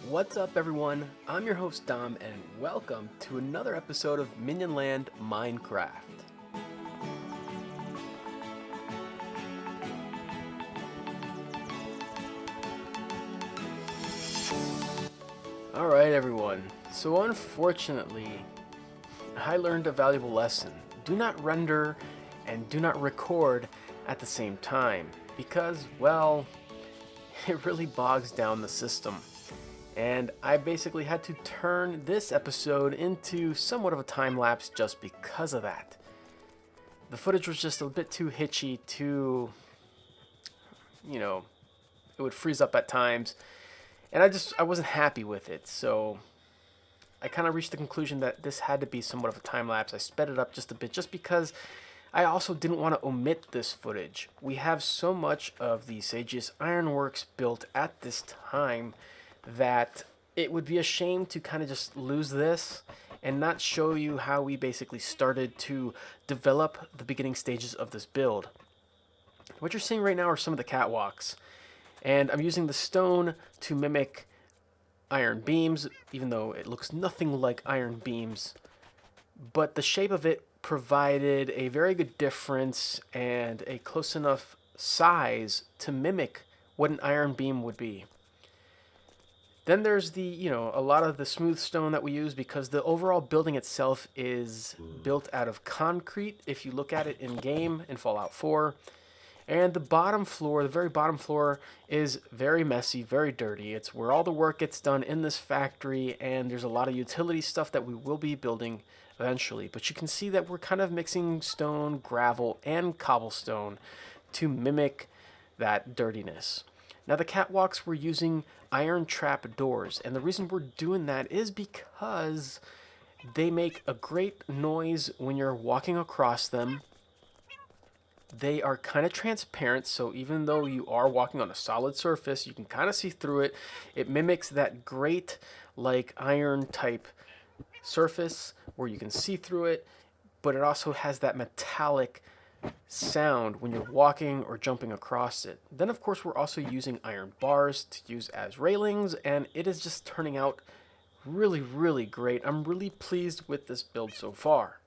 What's up, everyone? I'm your host Dom, and welcome to another episode of Minionland Minecraft. Alright, everyone. So unfortunately, I learned a valuable lesson. Do not render and do not record at the same time because, well, it really bogs down the system. And I basically had to turn this episode into somewhat of a time lapse just because of that. The footage was just a bit too hitchy, it would freeze up at times. And I wasn't happy with it, so I kind of reached the conclusion that this had to be somewhat of a time lapse. I sped it up just a bit just because I also didn't want to omit this footage. We have so much of the Saugus Ironworks built at this time that it would be a shame to kind of just lose this and not show you how we basically started to develop the beginning stages of this build. What you're seeing right now are some of the catwalks, and I'm using the stone to mimic iron beams, even though it looks nothing like iron beams, but the shape of it provided a very good difference and a close enough size to mimic what an iron beam would be. Then there's a lot of the smooth stone that we use because the overall building itself is built out of concrete if you look at it in game in Fallout 4. And the very bottom floor is very messy, very dirty. It's where all the work gets done in this factory, and there's a lot of utility stuff that we will be building eventually. But you can see that we're kind of mixing stone, gravel, and cobblestone to mimic that dirtiness. Now the catwalks, we're using iron trap doors, and the reason we're doing that is because they make a great noise when you're walking across them. They are kind of transparent, so even though you are walking on a solid surface, you can kind of see through it. It mimics that great like iron type surface where you can see through it, but it also has that metallic sound when you're walking or jumping across it. Then of course we're also using iron bars to use as railings, and it is just turning out really, really great. I'm really pleased with this build so far.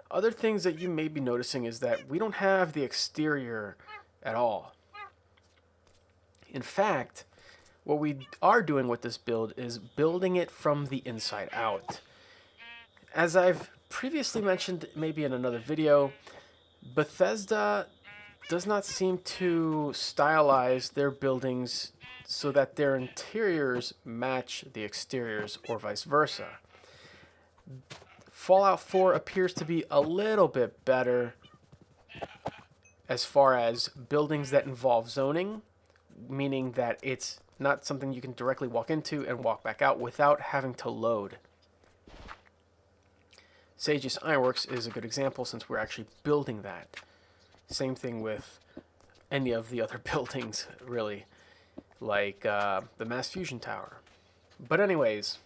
Other things that you may be noticing is that we don't have the exterior at all. In fact, what we are doing with this build is building it from the inside out. As I've previously mentioned, maybe in another video, Bethesda does not seem to stylize their buildings so that their interiors match the exteriors or vice versa. Fallout 4 appears to be a little bit better as far as buildings that involve zoning, meaning that it's not something you can directly walk into and walk back out without having to load. Saugus Ironworks is a good example since we're actually building that. Same thing with any of the other buildings, really, like the Mass Fusion Tower. But anyways,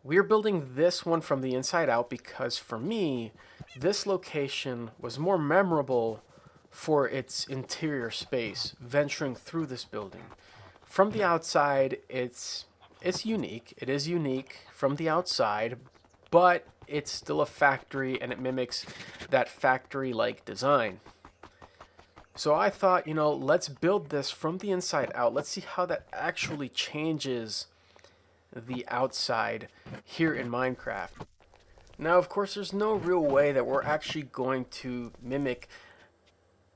we're building this one from the inside out because for me, this location was more memorable for its interior space, venturing through this building. From the outside, it's unique. It is unique from the outside, but it's still a factory and it mimics that factory-like design. So I thought, let's build this from the inside out. Let's see how that actually changes the outside here in Minecraft. Now, of course, there's no real way that we're actually going to mimic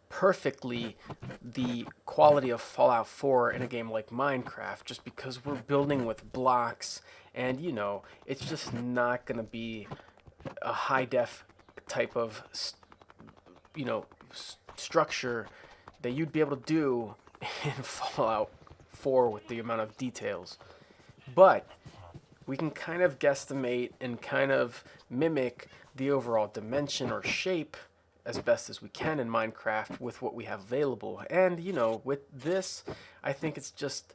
perfectly the quality of Fallout 4 in a game like Minecraft, just because we're building with blocks, and it's just not going to be a high def type of structure that you'd be able to do in Fallout 4 with the amount of details. But we can kind of guesstimate and kind of mimic the overall dimension or shape as best as we can in Minecraft with what we have available. And, with this, I think it's just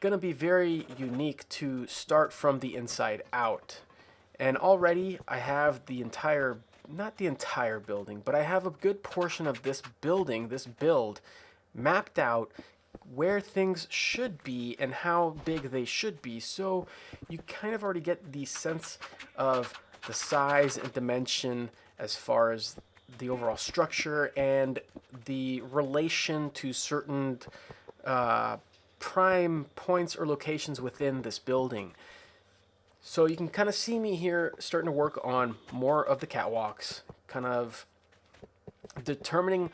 going to be very unique to start from the inside out. And already I have not the entire building, but I have a good portion of this building, this build, mapped out where things should be and how big they should be. So you kind of already get the sense of the size and dimension as far as the overall structure and the relation to certain prime points or locations within this building. So you can kind of see me here starting to work on more of the catwalks, kind of determining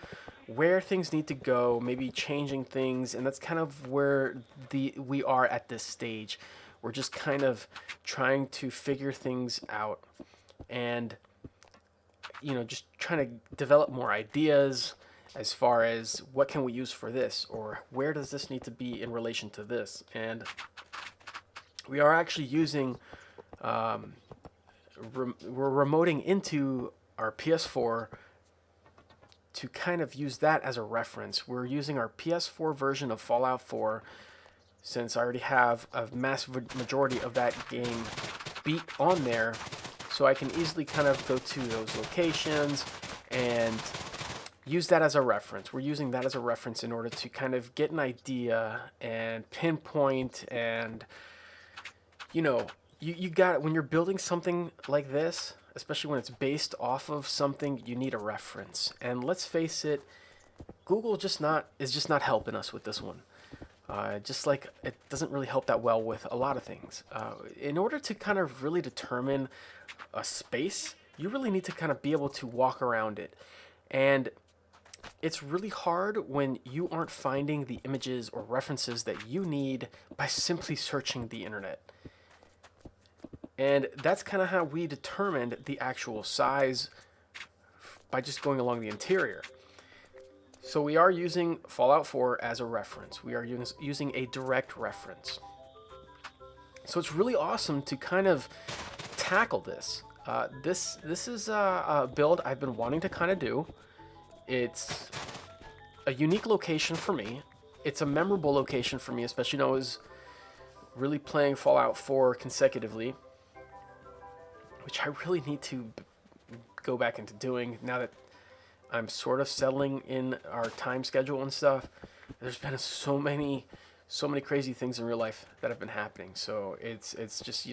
where things need to go, maybe changing things, and that's kind of where we are at this stage. We're just kind of trying to figure things out and just trying to develop more ideas as far as what can we use for this, or where does this need to be in relation to this. And we are actually using we're remoting into our PS4 to kind of use that as a reference. We're using our PS4 version of Fallout 4, since I already have a massive majority of that game beat on there, so I can easily kind of go to those locations and use that as a reference. We're using that as a reference in order to kind of get an idea and pinpoint, and you got, when you're building something like this, especially when it's based off of something, you need a reference. And let's face it, Google is just not helping us with this one. Just like it doesn't really help that well with a lot of things. In order to kind of really determine a space, you really need to kind of be able to walk around it. And it's really hard when you aren't finding the images or references that you need by simply searching the internet. And that's kind of how we determined the actual size, by just going along the interior. So we are using Fallout 4 as a reference. We are using a direct reference. So it's really awesome to kind of tackle this. This is a build I've been wanting to kind of do. It's a unique location for me. It's a memorable location for me, especially when I was really playing Fallout 4 consecutively, which I really need to go back into doing now that I'm sort of settling in our time schedule and stuff. There's been so many crazy things in real life that have been happening. So it's just,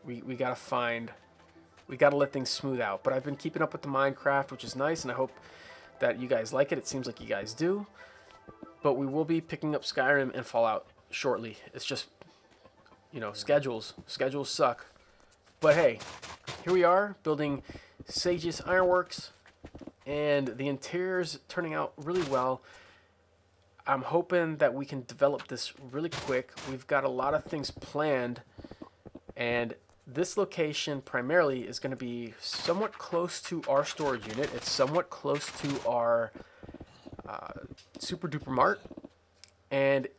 we gotta let things smooth out. But I've been keeping up with the Minecraft, which is nice, and I hope that you guys like it. It seems like you guys do. But we will be picking up Skyrim and Fallout shortly. It's just, schedules suck. But hey, here we are building Saugus Ironworks, and the interior's turning out really well. I'm hoping that we can develop this really quick. We've got a lot of things planned, and this location primarily is going to be somewhat close to our storage unit. It's somewhat close to our Super Duper Mart, and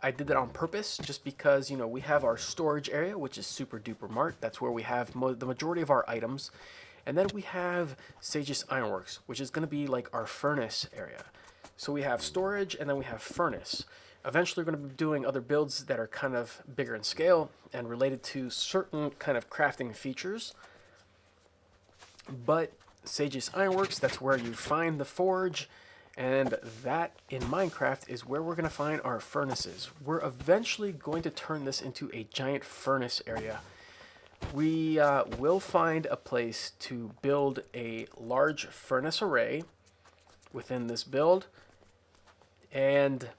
I did that on purpose just because, we have our storage area, which is Super Duper Mart. That's where we have the majority of our items. And then we have Saugus Ironworks, which is going to be like our furnace area. So we have storage, and then we have furnace. Eventually, we're going to be doing other builds that are kind of bigger in scale and related to certain kind of crafting features. But Saugus Ironworks, that's where you find the forge. And that, in Minecraft, is where we're going to find our furnaces. We're eventually going to turn this into a giant furnace area. We will find a place to build a large furnace array within this build. And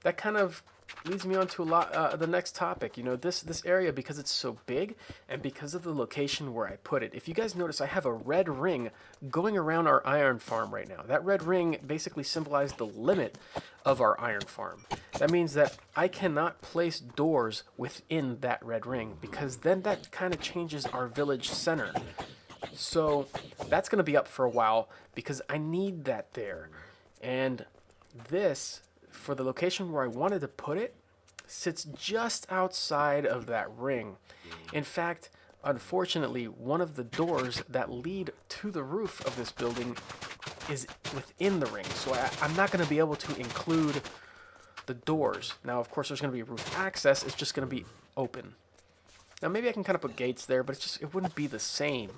that kind of leads me on to the next topic. This area, because it's so big and because of the location where I put it. If you guys notice, I have a red ring going around our iron farm right now. That red ring basically symbolizes the limit of our iron farm. That means that I cannot place doors within that red ring, because then that kind of changes our village center. So that's going to be up for a while because I need that there. And this, for the location where I wanted to put it, sits just outside of that ring. In fact, unfortunately, one of the doors that lead to the roof of this building is within the ring. So I'm not going to be able to include the doors. Now, of course, there's going to be roof access. It's just going to be open. Now, maybe I can kind of put gates there, but it wouldn't be the same.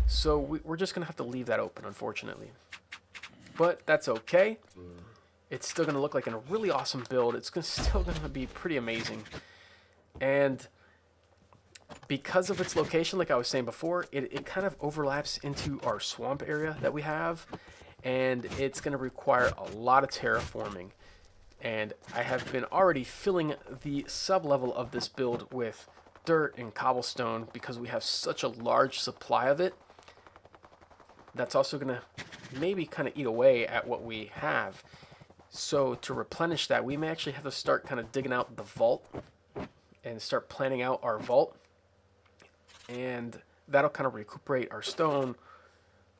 So we're just going to have to leave that open, unfortunately. But that's okay. it's still going to look like a really awesome build. It's still going to be pretty amazing. And because of its location, like I was saying before, it kind of overlaps into our swamp area that we have. And it's going to require a lot of terraforming. And I have been already filling the sub-level of this build with dirt and cobblestone because we have such a large supply of it. That's also going to maybe kind of eat away at what we have. So to replenish that, we may actually have to start kind of digging out the vault and start planning out our vault. And that'll kind of recuperate our stone,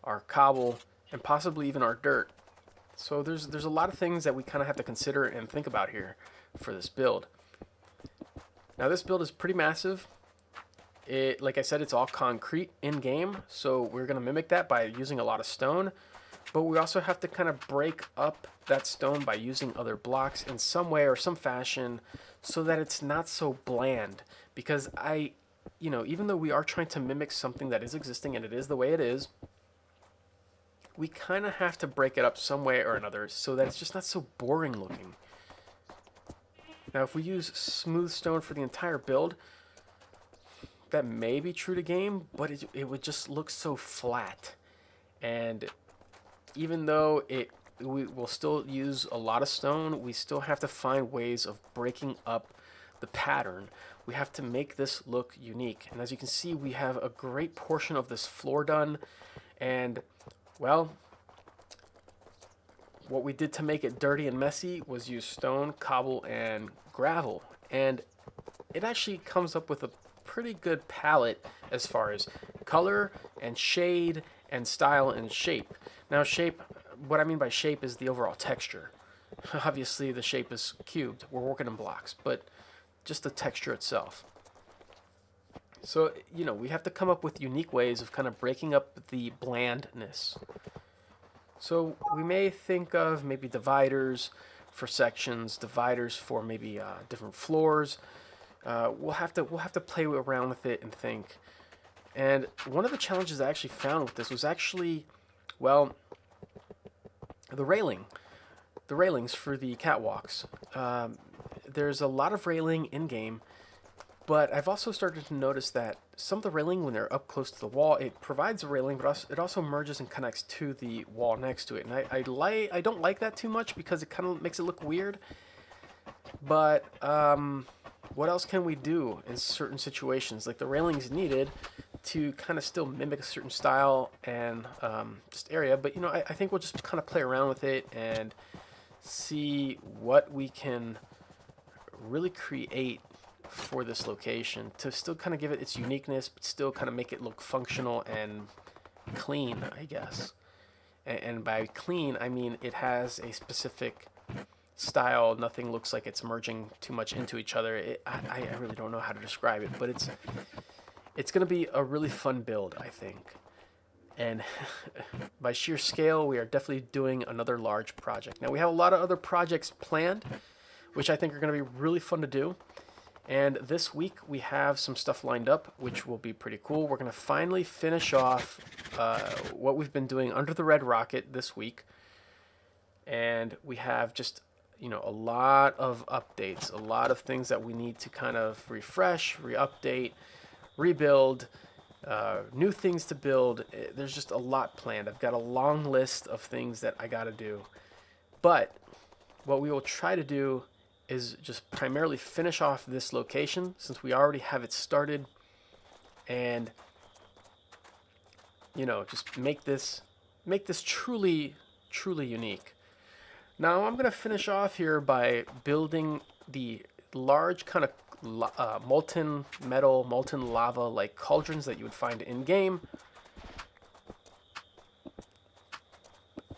our cobble, and possibly even our dirt. So there's a lot of things that we kind of have to consider and think about here for this build. Now this build is pretty massive. Like I said, it's all concrete in game, so we're going to mimic that by using a lot of stone. But we also have to kind of break up that stone by using other blocks in some way or some fashion so that it's not so bland. Because even though we are trying to mimic something that is existing and it is the way it is, we kind of have to break it up some way or another so that it's just not so boring looking. Now, if we use smooth stone for the entire build, that may be true to game, but it would just look so flat. And even though we will still use a lot of stone, we still have to find ways of breaking up the pattern. We have to make this look unique. And as you can see, we have a great portion of this floor done. And, well, what we did to make it dirty and messy was use stone, cobble, and gravel. And it actually comes up with a pretty good palette as far as color and shade and style and shape. Now shape, what I mean by shape is the overall texture. Obviously the shape is cubed, we're working in blocks, but just the texture itself. So, we have to come up with unique ways of kind of breaking up the blandness. So we may think of maybe dividers for sections, dividers for maybe different floors. We'll have to play around with it and think. And one of the challenges I actually found with this was actually, well, the railings for the catwalks. There's a lot of railing in game, but I've also started to notice that some of the railing, when they're up close to the wall, it provides a railing, but it also merges and connects to the wall next to it. And I don't like that too much because it kind of makes it look weird. But what else can we do in certain situations? Like the railing is needed to kind of still mimic a certain style and just area. But I think we'll just kind of play around with it and see what we can really create for this location to still kind of give it its uniqueness, but still kind of make it look functional and clean, I guess. And by clean, I mean it has a specific style. Nothing looks like it's merging too much into each other. I really don't know how to describe it, but it's going to be a really fun build, I think. And by sheer scale, we are definitely doing another large project. Now, we have a lot of other projects planned, which I think are going to be really fun to do. And this week, we have some stuff lined up, which will be pretty cool. We're going to finally finish off what we've been doing under the Red Rocket this week. And we have just, a lot of updates, a lot of things that we need to kind of refresh, re-update, rebuild, new things to build. There's just a lot planned. I've got a long list of things that I got to do. But what we will try to do is just primarily finish off this location since we already have it started, and just make this truly unique. Now I'm going to finish off here by building the large kind of molten metal, molten lava like cauldrons that you would find in game.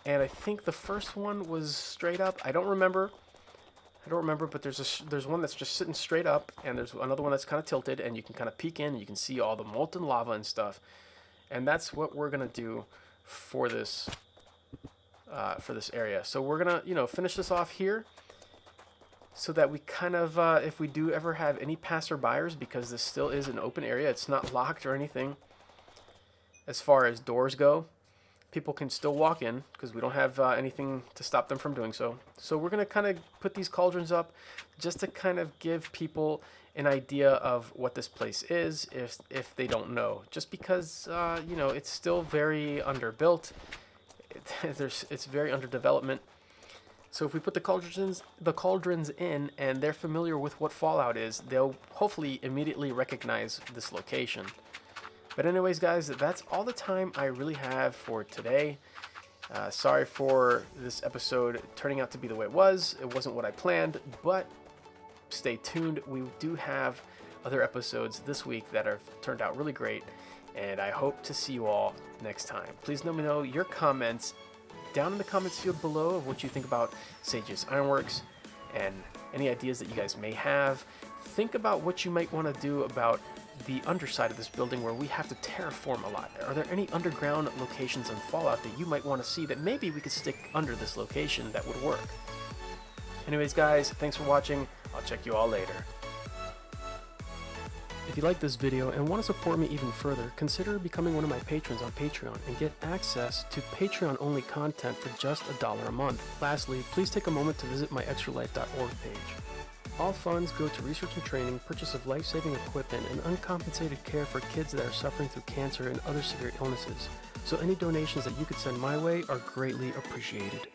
And I think the first one was straight up. I don't remember, but there's one that's just sitting straight up, and there's another one that's kind of tilted, and you can kind of peek in, and you can see all the molten lava and stuff. And that's what we're gonna do for this area. So we're gonna finish this off here, so that we kind of if we do ever have any passerbyers, because this still is an open area, it's not locked or anything as far as doors go, people can still walk in because we don't have anything to stop them from doing so. So we're going to kind of put these cauldrons up just to kind of give people an idea of what this place is if they don't know. Just because, you know, it's still very underbuilt. It's very under development. So if we put the cauldrons in and they're familiar with what Fallout is, they'll hopefully immediately recognize this location. But anyways, guys, that's all the time I really have for today. Sorry for this episode turning out to be the way it was. It wasn't what I planned, but stay tuned. We do have other episodes this week that have turned out really great, and I hope to see you all next time. Please let me know your comments down in the comments field below of what you think about Saugus Ironworks and any ideas that you guys may have. Think about what you might want to do about the underside of this building where we have to terraform a lot. Are there any underground locations in Fallout that you might want to see that maybe we could stick under this location that would work? Anyways, guys, thanks for watching. I'll check you all later. If you like this video and want to support me even further, consider becoming one of my patrons on Patreon and get access to Patreon-only content for just $1 a month. Lastly, please take a moment to visit my extralife.org page. All funds go to research and training, purchase of life-saving equipment, and uncompensated care for kids that are suffering through cancer and other severe illnesses. So any donations that you could send my way are greatly appreciated.